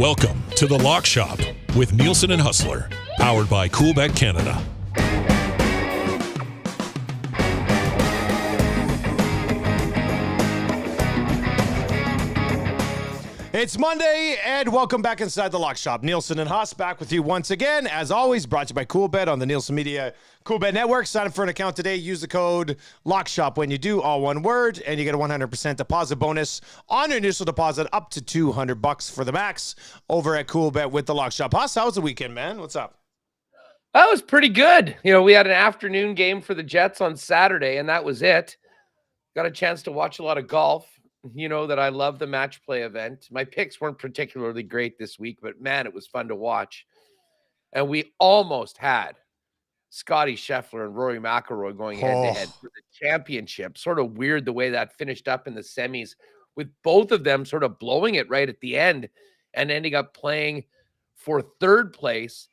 Welcome to the Lock Shop with Nielson and Hustler, powered by Coolbet Canada. It's Monday, and welcome back inside the Lock Shop. Nielson and Hus back with you once again. As always, brought to you by Coolbet on the Nielsen Media Coolbet Network. Sign up for an account today. Use the code LOCKSHOP when you do, all one word, and you get a 100% deposit bonus on your initial deposit up to $200 for the max over at Coolbet with the Lock Shop. Hus, how was the weekend, man? What's up? That was pretty good. You know, we had an afternoon game for the Jets on Saturday, and that was it. Got a chance to watch a lot of golf. You know that I love the match play event. My picks weren't particularly great this week, but man, it was fun to watch. And we almost had Scotty Scheffler and Rory McIlroy going head-to-head for the championship. Sort of weird the way that finished up in the semis, with both of them sort of blowing it right at the end and ending up playing for third place.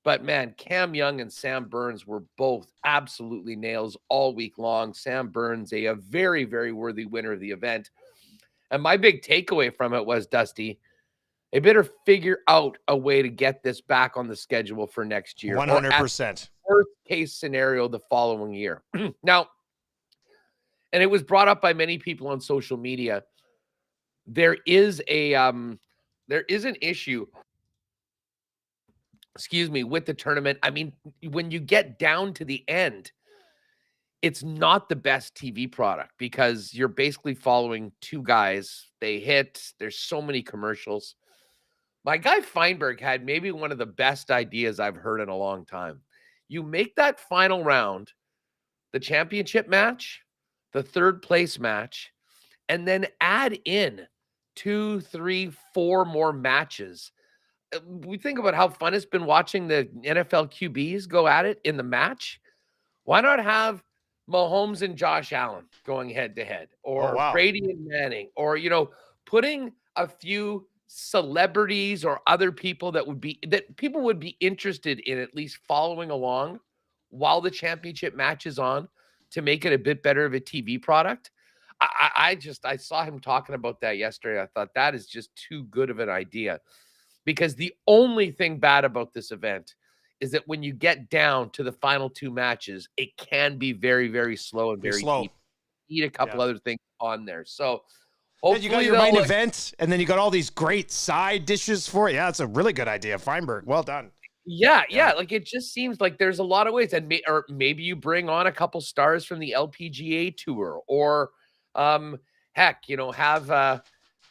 But man, Cam Young and Sam Burns were both absolutely nails all week long. Sam Burns, a very, very worthy winner of the event. And my big takeaway from it was, Dusty, they better figure out a way to get this back on the schedule for next year. 100%. Worst case scenario the following year. Now, and it was brought up by many people on social media. There is an issue, with the tournament. I mean, when you get down to the end, it's not the best TV product because you're basically following two guys. They hit. There's so many commercials. My guy Feinberg had maybe one of the best ideas I've heard in a long time. You make that final round the championship match, the third place match, and then add in 2, 3, 4 more matches. We think about how fun it's been watching the NFL QBs go at it in the match. Why not have Mahomes and Josh Allen going head to head, or Brady and Manning, or, you know, putting a few celebrities or other people that people would be interested in at least following along while the championship match is on to make it a bit better of a TV product. I saw him talking about that yesterday. I thought that is just too good of an idea, because the only thing bad about this event is that when you get down to the final two matches, it can be very, very slow and very slow. Need a couple other things on there. So hopefully you got your main event, and then you got all these great side dishes for it. Yeah, it's a really good idea, Feinberg. Well done. Yeah. Like, it just seems like there's a lot of ways, and or maybe you bring on a couple stars from the LPGA tour, or heck, you know, have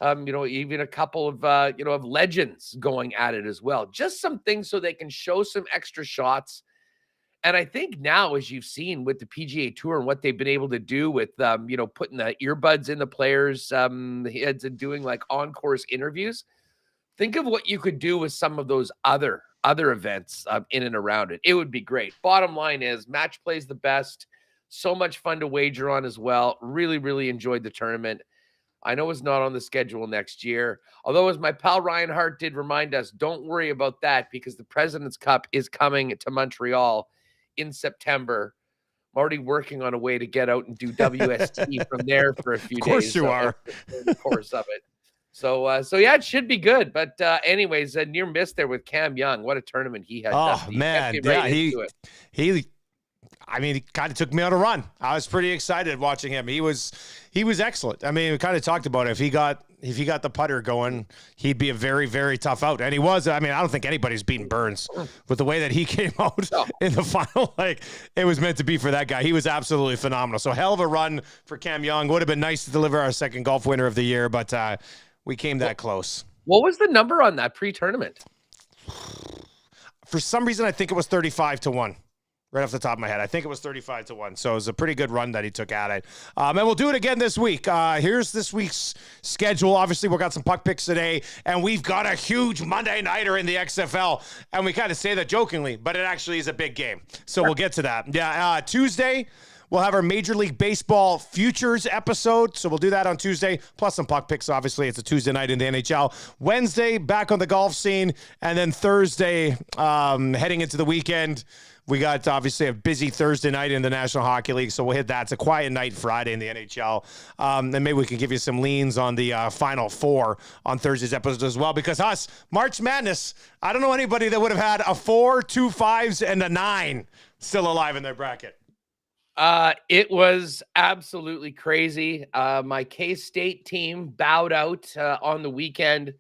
even a couple of, of legends going at it as well. Just some things so they can show some extra shots. And I think now, as you've seen with the PGA Tour and what they've been able to do with, putting the earbuds in the players' heads and doing like on-course interviews, think of what you could do with some of those other events in and around it. It would be great. Bottom line is, match play's the best. So much fun to wager on as well. Really, really enjoyed the tournament. I know it's not on the schedule next year. Although, as my pal Ryan Hart did remind us, don't worry about that, because the President's Cup is coming to Montreal in September. I'm already working on a way to get out and do WST from there for a few days. Of course you are. The course of it. So yeah, it should be good. But anyways, a near miss there with Cam Young. What a tournament he had. Oh, man. Yeah, he kind of took me on a run. I was pretty excited watching him. He was excellent. I mean, we kind of talked about it. If he got the putter going, he'd be a very, very tough out. And he was. I mean, I don't think anybody's beaten Burns with the way that he came out in the final. Like, it was meant to be for that guy. He was absolutely phenomenal. So hell of a run for Cam Young. Would have been nice to deliver our second golf winner of the year, but we came that close. What was the number on that pre-tournament? For some reason, I think it was 35-1. Right off the top of my head, I think it was 35-1. So it was a pretty good run that he took at it. And we'll do it again this week. Here's this week's schedule. Obviously, we've got some puck picks today, and we've got a huge Monday Nighter in the XFL. And we kind of say that jokingly, but it actually is a big game. So we'll get to that. Yeah, Tuesday, we'll have our Major League Baseball futures episode. So we'll do that on Tuesday, plus some puck picks. Obviously, it's a Tuesday night in the NHL. Wednesday, back on the golf scene. And then Thursday, heading into the weekend, we got obviously a busy Thursday night in the National Hockey League, so we'll hit that. It's a quiet night Friday in the NHL. And maybe we can give you some leans on the Final Four on Thursday's episode as well, because March Madness, I don't know anybody that would have had a 4, 2 5s, and a 9 still alive in their bracket. It was absolutely crazy. My K-State team bowed out on the weekend.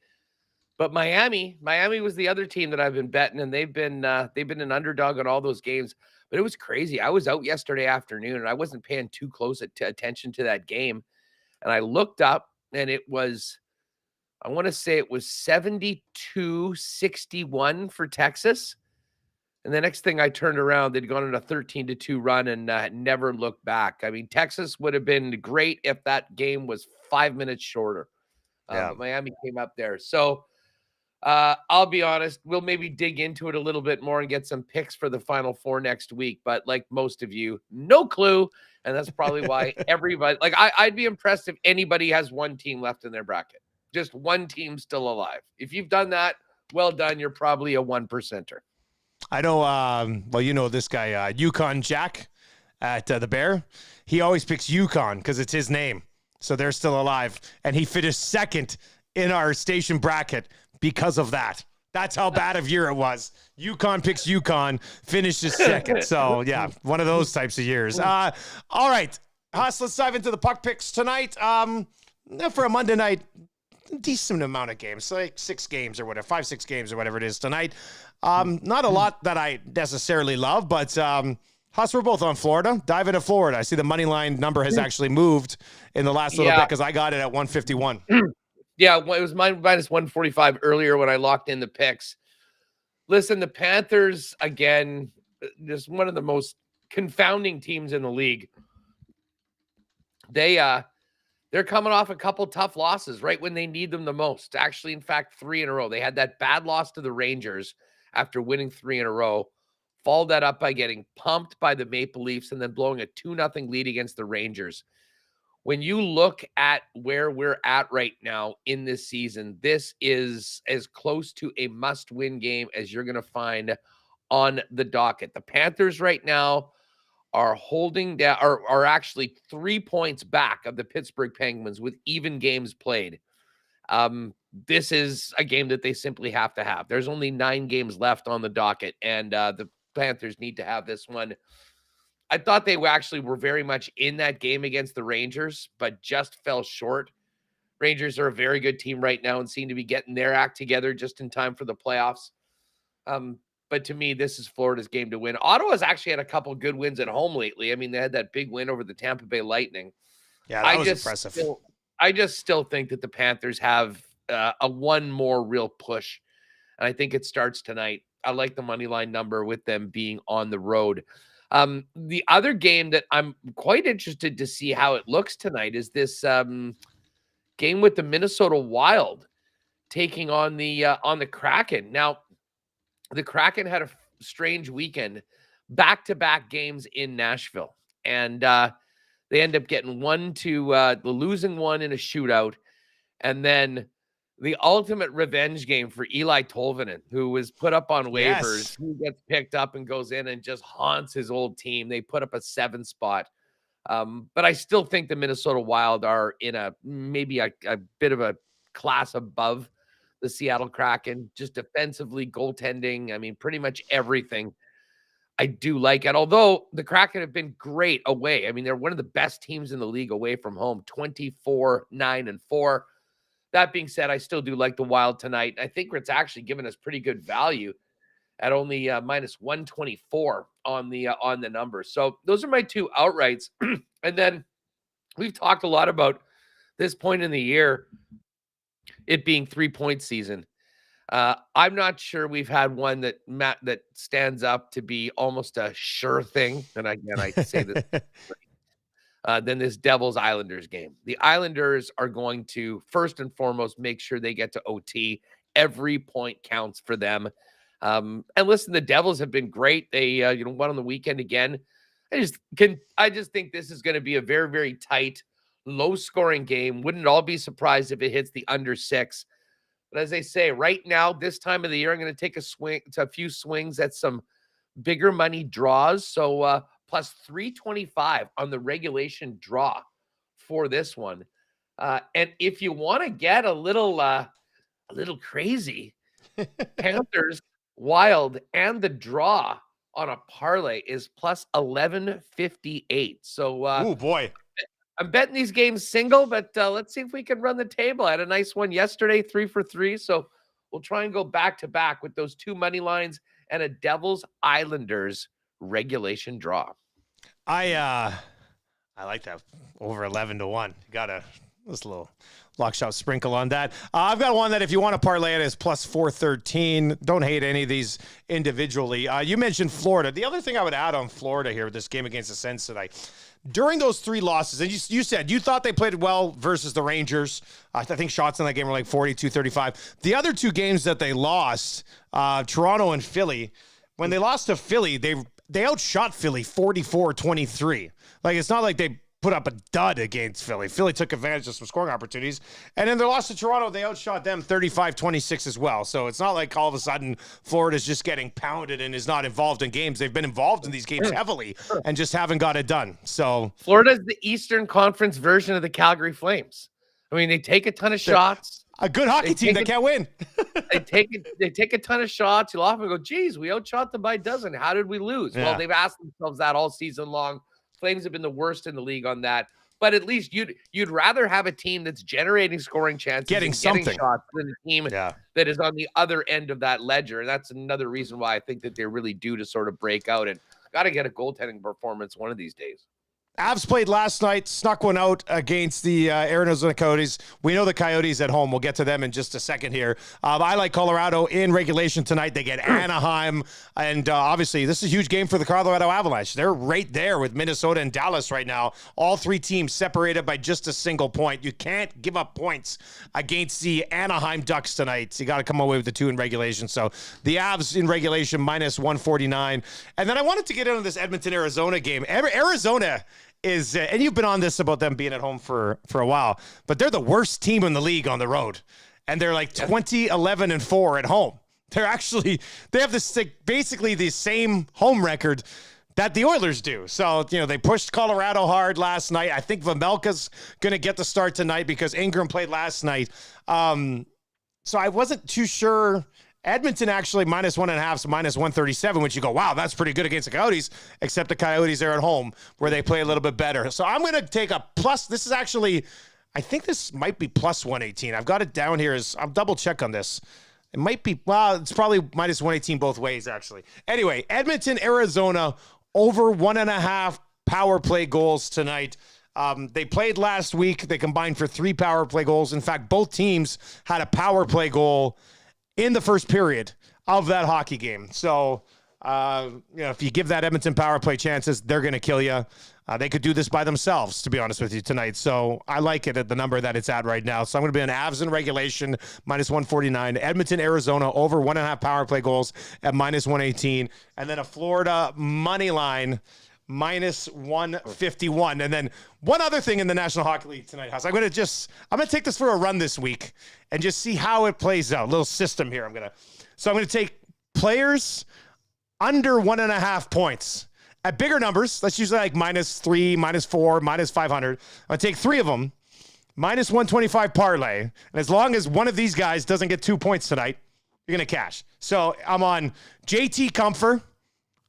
But Miami was the other team that I've been betting, and they've been an underdog on all those games. But it was crazy. I was out yesterday afternoon, and I wasn't paying too close attention to that game. And I looked up, and it was, I want to say it was 72-61 for Texas. And the next thing I turned around, they'd gone on a 13-2 run and never looked back. I mean, Texas would have been great if that game was 5 minutes shorter. But Miami came up there. So, I'll be honest, we'll maybe dig into it a little bit more and get some picks for the Final Four next week. But like most of you, no clue. And that's probably why everybody, like I'd be impressed if anybody has one team left in their bracket. Just one team still alive. If you've done that, well done. You're probably a 1%er. I know, well, you know this guy, Yukon Jack at the Bear. He always picks Yukon because it's his name. So they're still alive. And he finished second in our station bracket because of that. That's how bad of year it was. Yukon picks Yukon, finishes second. So, yeah, one of those types of years. All right, Hus, let's dive into the puck picks tonight. For a Monday night, decent amount of games, like 6 games or whatever, 5, 6 games or whatever it is tonight. Not a lot that I necessarily love, but Hus, we're both on Florida. Dive into Florida. I see the money line number has actually moved in the last little bit because I got it at 151. Yeah, it was minus 145 earlier when I locked in the picks. Listen, the Panthers, again, just one of the most confounding teams in the league. They're coming off a couple tough losses right when they need them the most. Actually, in fact, 3 in a row. They had that bad loss to the Rangers after winning 3 in a row. Followed that up by getting pumped by the Maple Leafs and then blowing a 2-0 lead against the Rangers. When you look at where we're at right now in this season, this is as close to a must-win game as you're going to find on the docket. The Panthers right now are holding down, are actually 3 points back of the Pittsburgh Penguins with even games played. This is a game that they simply have to have. There's only 9 games left on the docket, and the Panthers need to have this one. I thought they were very much in that game against the Rangers, but just fell short. Rangers are a very good team right now and seem to be getting their act together just in time for the playoffs. But to me, this is Florida's game to win. Ottawa's actually had a couple good wins at home lately. I mean, they had that big win over the Tampa Bay Lightning. Yeah, that was impressive. I just still think that the Panthers have a one more real push, and I think it starts tonight. I like the money line number with them being on the road. The other game that I'm quite interested to see how it looks tonight is this game with the Minnesota Wild taking on the Kraken. Now, the Kraken had a strange weekend, back-to-back games in Nashville, and they end up getting losing one in a shootout, and then the ultimate revenge game for Eli Tolvanen, who was put up on waivers. He gets picked up and goes in and just haunts his old team. They put up a 7 spot. But I still think the Minnesota Wild are in maybe a bit of a class above the Seattle Kraken, just defensively, goaltending. I mean, pretty much everything. I do like it. Although the Kraken have been great away. I mean, they're one of the best teams in the league away from home, 24-9-4. That being said, I still do like the Wild tonight. I think it's actually given us pretty good value at only minus 124 on the numbers. So those are my 2 outrights. And then we've talked a lot about this point in the year, it being 3-point season. I'm not sure we've had one that stands up to be almost a sure thing. And again, I say this. Than this Devils Islanders game. The Islanders are going to first and foremost make sure they get to OT. Every point counts for them. And listen, the Devils have been great. They won on the weekend again. I just think this is going to be a very, very tight, low scoring game. Wouldn't all be surprised if it hits the under 6. But as I say, right now, this time of the year, I'm going to take a few swings at some bigger money draws. So plus 325 on the regulation draw for this one. And if you want to get a little crazy, Panthers, Wild, and the draw on a parlay is plus 1158. So, oh boy, I'm betting these games single, but let's see if we can run the table. I had a nice one yesterday, 3 for 3. So we'll try and go back to back with those two money lines and a Devils Islanders regulation draw. I like that over 11-1. Got this little lock shop sprinkle on that. I've got one that if you want to parlay it is plus 413. Don't hate any of these individually. You mentioned Florida. The other thing I would add on Florida here with this game against the Sens tonight, during those 3 losses, and you said you thought they played well versus the Rangers. I think shots in that game were like 42-35. The other 2 games that they lost, Toronto and Philly, when they lost to Philly, they outshot Philly 44-23. Like, it's not like they put up a dud against Philly. Philly took advantage of some scoring opportunities. And then their loss to Toronto, they outshot them 35-26 as well. So it's not like all of a sudden Florida's just getting pounded and is not involved in games. They've been involved in these games heavily and just haven't got it done. So Florida's the Eastern Conference version of the Calgary Flames. I mean, they take a ton of shots. A good hockey team that can't win. They take a ton of shots. You'll often go, geez, we outshot them by a dozen. How did we lose? Yeah. Well, they've asked themselves that all season long. Flames have been the worst in the league on that. But at least you'd rather have a team that's generating scoring chances, getting shots than a team that is on the other end of that ledger. And that's another reason why I think that they're really due to sort of break out and got to get a goaltending performance one of these days. Avs played last night, snuck one out against the Arizona Coyotes. We know the Coyotes at home. We'll get to them in just a second here. I like Colorado in regulation tonight. They get Anaheim, and obviously this is a huge game for the Colorado Avalanche. They're right there with Minnesota and Dallas right now. All 3 teams separated by just a single point. You can't give up points against the Anaheim Ducks tonight. So you got to come away with the 2 in regulation. So the Avs in regulation minus 149. And then I wanted to get into this Edmonton-Arizona game. Arizona is, and you've been on this about them being at home for a while, but they're the worst team in the league on the road. And they're like 20-11-4 at home. They have this basically the same home record that the Oilers do. So, they pushed Colorado hard last night. I think Vamelka's going to get the start tonight because Ingram played last night. So I wasn't too sure. Edmonton actually minus 1.5, so minus 137, which you go, wow, that's pretty good against the Coyotes, except the Coyotes are at home where they play a little bit better. So I'm going to take a plus. This is actually, I think this might be plus 118. I've got it down here. I'll double check on this. It might be, well, it's probably minus 118 both ways, actually. Anyway, Edmonton, Arizona, over 1.5 power play goals tonight. They played last week. They combined for 3 power play goals. In fact, both teams had a power play goal in the first period of that hockey game. So, if you give that Edmonton power play chances, they're going to kill you. They could do this by themselves, to be honest with you, tonight. So I like it at the number that it's at right now. So I'm going to be an Avs in regulation, minus 149. Edmonton, Arizona, over 1.5 power play goals at minus 118. And then a Florida money line, minus 151. And then one other thing in the National Hockey League tonight, Hus. I'm going to take this for a run this week and just see how it plays out. A little system here. I'm going to take players under 1.5 points at bigger numbers. Let's use like minus 3, minus 4, minus 500. I'll take 3 of them, minus 125 parlay. And as long as one of these guys doesn't get 2 points tonight, you're going to cash. So I'm on JT Comfer,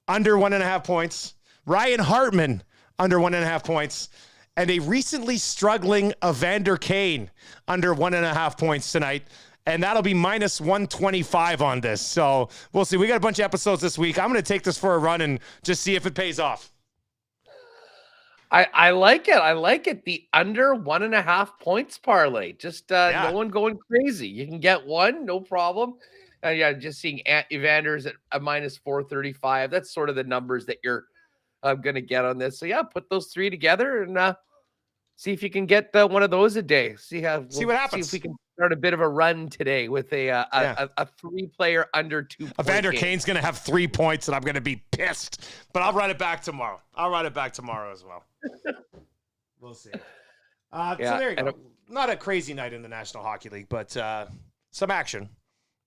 under 1.5 points. Ryan Hartman, under 1.5 points. And a recently struggling Evander Kane, under 1.5 points tonight. And that'll be minus 125 on this. So we'll see. We got a bunch of episodes this week. I'm going to take this for a run and just see if it pays off. I like it. I like it. The under 1.5 points parlay. Just no one going crazy. You can get one, no problem. Just seeing Evander's at a minus 435. That's sort of the numbers that you're going to get on this. So put those 3 together and see if you can get one of those a day. See what happens. See if we can start a bit of a run today with a 3-player under 2 point Evander game. Kane's going to have 3 points, and I'm going to be pissed. But I'll run it back tomorrow. As well. We'll see. So there you go. Not a crazy night in the National Hockey League, but some action.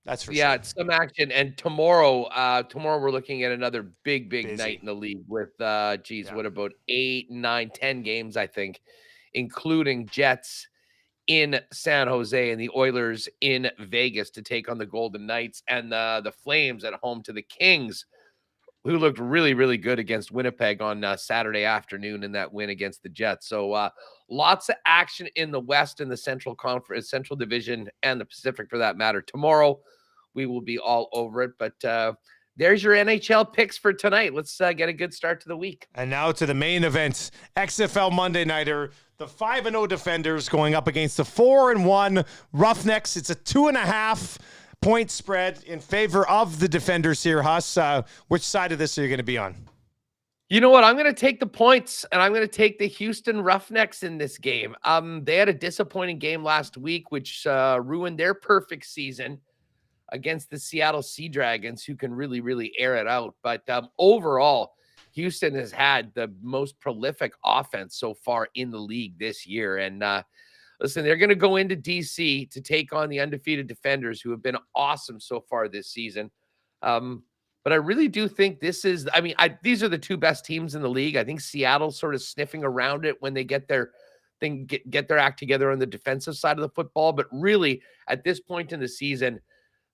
That's for sure. Yeah, it's some action. And tomorrow we're looking at another big night in the league with, what about 8, 9, 10 games, I think, including Jets in San Jose and the Oilers in Vegas to take on the Golden Knights, and the Flames at home to the Kings, who looked really, really good against Winnipeg on Saturday afternoon in that win against the Jets. So lots of action in the West and the Central Conference, Central Division, and the Pacific for that matter. Tomorrow, we will be all over it. But there's your NHL picks for tonight. Let's get a good start to the week. And now to the main event, XFL Monday Nighter. The 5-0 Defenders going up against the 4-1 Roughnecks. It's a 2.5 point spread in favor of the Defenders here, Hus. Which side of this are you going to be on? You know what? I'm going to take the points, and I'm going to take the Houston Roughnecks in this game. They had a disappointing game last week, which ruined their perfect season against the Seattle Sea Dragons, who can really, really air it out. But overall, Houston has had the most prolific offense so far in the league this year. And listen, they're going to go into DC to take on the undefeated Defenders, who have been awesome so far this season. But I really do think this is, these are the two best teams in the league. I think Seattle's sort of sniffing around it when they get their thing, get their act together on the defensive side of the football. But really, at this point in the season,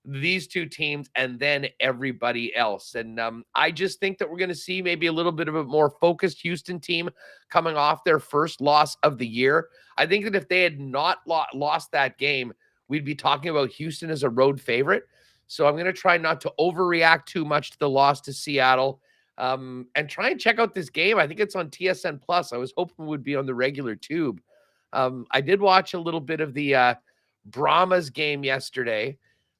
these two teams and then everybody else. And I just think that we're going to see maybe a little bit of a more focused Houston team coming off their first loss of the year. I think that if they had not lost that game, we'd be talking about Houston as a road favorite. So I'm going to try not to overreact too much to the loss to Seattle, and try and check out this game. I think it's on TSN Plus. I was hoping it would be on the regular tube. I did watch a little bit of the Brahmas game yesterday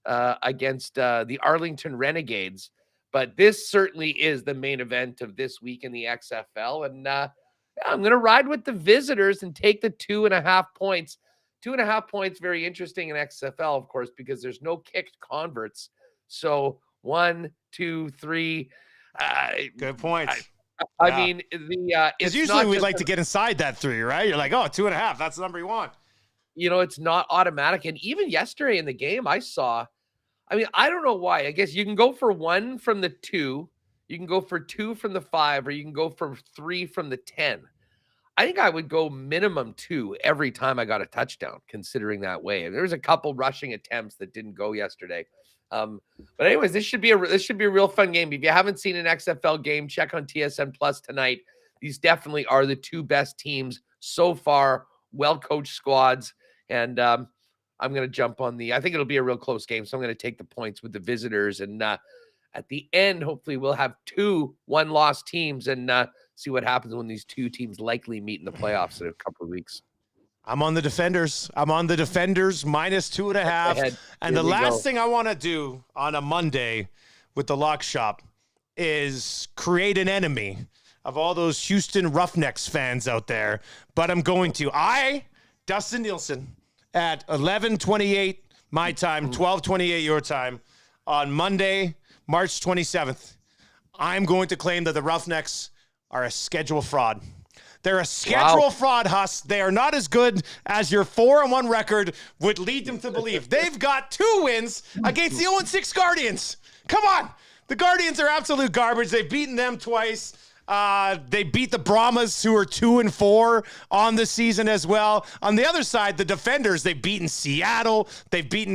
against the Arlington Renegades, but this certainly is the main event of this week in the XFL. And I'm going to ride with the visitors and take the 2.5 points. 2.5 points, very interesting in XFL, of course, because there's no kicked converts. So 1, 2, 3. Good point. I mean, it's usually we like to get inside that 3, right? You're like, 2.5. That's the number you want. It's not automatic. And even yesterday in the game, I don't know why. I guess you can go for 1 from the 2, you can go for 2 from the 5, or you can go for 3 from the 10. I think I would go minimum 2 every time I got a touchdown, considering that way. There was a couple rushing attempts that didn't go yesterday. But anyways, this should be a real fun game. If you haven't seen an XFL game, check on TSN Plus tonight. These definitely are the two best teams so far, well-coached squads. And I'm going to jump on I think it'll be a real close game. So I'm going to take the points with the visitors. And at the end, hopefully we'll have 2 one-loss teams and see what happens when these two teams likely meet in the playoffs in a couple of weeks. I'm on the Defenders. minus 2.5. And the last thing I want to do on a Monday with the Lock Shop is create an enemy of all those Houston Roughnecks fans out there. But I'm going to. Dustin Nielsen, at 11:28 my time, 12:28 your time, on Monday, March 27th, I'm going to claim that the Roughnecks are a schedule fraud. They're a schedule fraud, Hus. They are not as good as your 4-1 record would lead them to believe. They've got 2 wins against the 0-6 Guardians. Come on. The Guardians are absolute garbage. They've beaten them twice. They beat the Brahmas, who are 2-4 on the season as well. On the other side, the Defenders, they've beaten Seattle. They've beaten,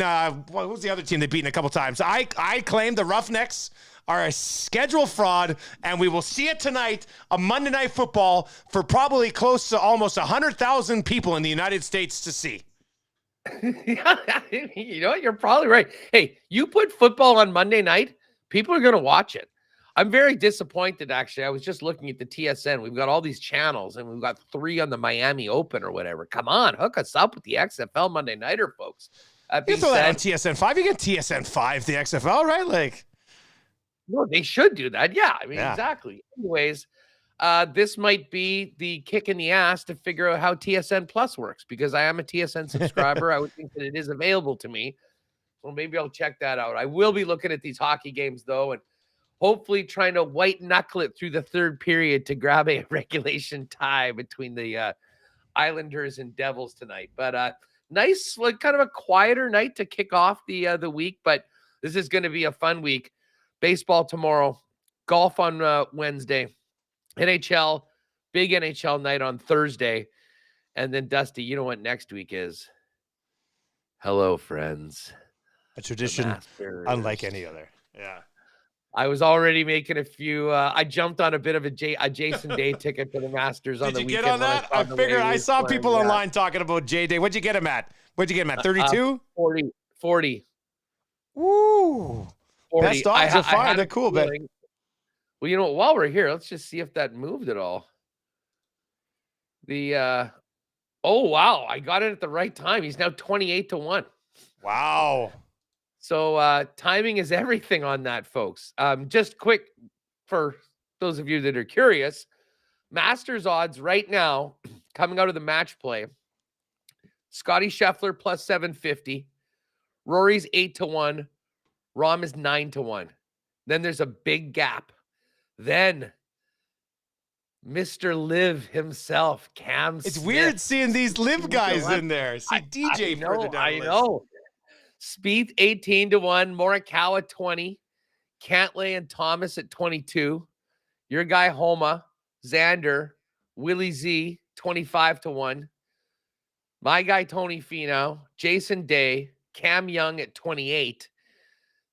what was the other team they've beaten a couple times? I claim the Roughnecks are a schedule fraud, and we will see it tonight on Monday Night Football for probably close to almost 100,000 people in the United States to see. You know what? You're probably right. Hey, you put football on Monday night, people are going to watch it. I'm very disappointed, actually. I was just looking at the TSN. We've got all these channels, and we've got 3 on the Miami Open or whatever. Come on, hook us up with the XFL Monday Nighter, folks. You throw that on TSN 5. You get TSN 5, the XFL, right? No, they should do that. Yeah, exactly. Anyways, this might be the kick in the ass to figure out how TSN Plus works, because I am a TSN subscriber. I would think that it is available to me. Well, maybe I'll check that out. I will be looking at these hockey games, though, and hopefully trying to white knuckle it through the third period to grab a regulation tie between the Islanders and Devils tonight. But nice, like kind of a quieter night to kick off the week, but this is going to be a fun week. Baseball tomorrow, golf on Wednesday, NHL, big NHL night on Thursday. And then, Dusty, you know what next week is? Hello, friends. A tradition unlike any other. Yeah. I was already making a few. I jumped on a bit of a Jason Day ticket for the Masters on the weekend. Did you get on that? I figured I saw people online talking about J Day. What'd you get him at? 32? 40. Woo. 40. Best odds are fine. They're cool, but well, you know what? While we're here, let's just see if that moved at all. Oh wow, I got it at the right time. He's now 28-1. Wow. So timing is everything on that, folks. Just quick for those of you that are curious, Masters odds right now coming out of the match play. Scotty Scheffler plus 750. Rory's 8-1. Rahm is 9-1. Then there's a big gap. Then Mr. Liv himself, Cam Smith. It's weird seeing these Liv guys in there. See DJ further down the list. I know. Spieth 18-1, Morikawa 20, Cantlay and Thomas at 22. Your guy Homa, Xander, Willie Z 25-1. My guy Tony Finau, Jason Day, Cam Young at 28,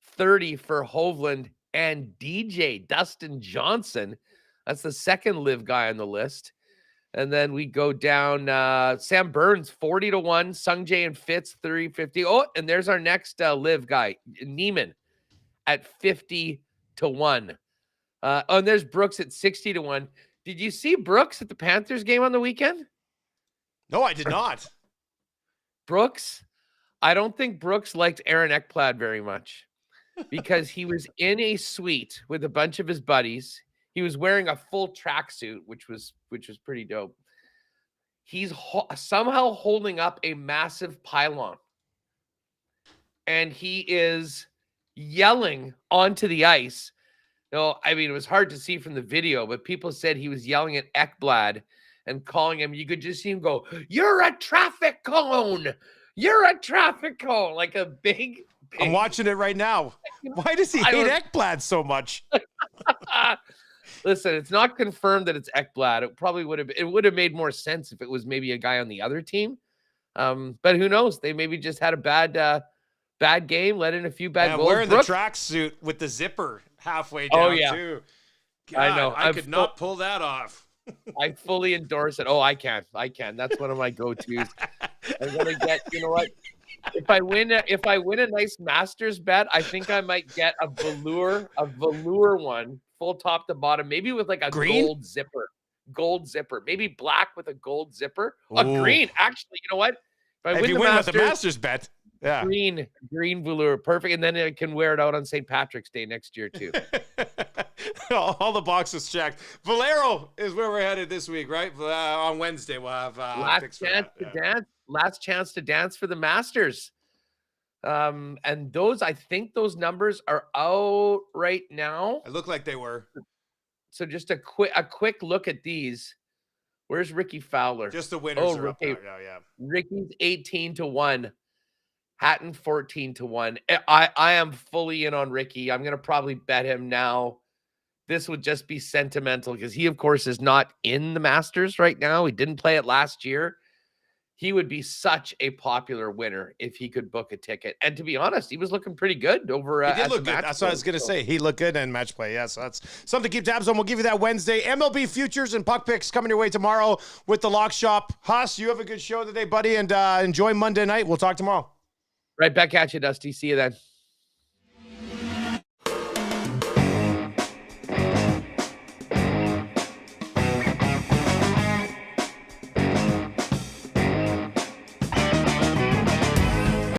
30 for Hovland and DJ Dustin Johnson. That's the second Liv guy on the list. And then we go down, Sam Burns, 40-1, Sungjae and Fitz, 30-50. Oh, and there's our next Liv guy, Neiman, at 50-1. And there's Brooks at 60-1. Did you see Brooks at the Panthers game on the weekend? No, I did not. Brooks, I don't think Brooks liked Aaron Ekblad very much because he was in a suite with a bunch of his buddies. He was wearing a full tracksuit, which was pretty dope. He's somehow holding up a massive pylon, and he is yelling onto the ice. No, I mean, it was hard to see from the video, but people said he was yelling at Ekblad and calling him. You could just see him go, "You're a traffic cone! You're a traffic cone!" Like a big. I'm watching it right now. Why does he hate Ekblad so much? Listen, it's not confirmed that it's Ekblad. It probably would have made more sense if it was maybe a guy on the other team. But who knows? They maybe just had a bad game, let in a few bad goals. Wearing the tracksuit with the zipper halfway down, too. God, I know. I could not pull that off. I fully endorse it. Oh, I can. That's one of my go-tos. I'm gonna get, you know what? If I win a nice Masters bet, I think I might get a velour one, full top to bottom, maybe with like a gold zipper, maybe black with a gold zipper. A green, actually. You know what? If you win with the Masters bet, yeah, green velour, perfect, and then I can wear it out on St. Patrick's Day next year too. All the boxes checked. Valero is where we're headed this week, right? On Wednesday, we'll have last chance to dance for the Masters. And I think those numbers are out right now. It looked like they were. So just a quick look at these. Where's Ricky Fowler? Just the winners are up there. Yeah. Ricky's 18-1. Hatton 14-1. I am fully in on Ricky. I'm gonna probably bet him now. This would just be sentimental because he, of course, is not in the Masters right now. He didn't play it last year. He would be such a popular winner if he could book a ticket. And to be honest, he was looking pretty good over. He did look good. That's what I was going to say. He looked good in match play. Yeah, so that's something to keep tabs on. We'll give you that Wednesday. MLB futures and puck picks coming your way tomorrow with the Lock Shop. Hus, you have a good show today, buddy, and enjoy Monday night. We'll talk tomorrow. Right back at you, Dusty. See you then.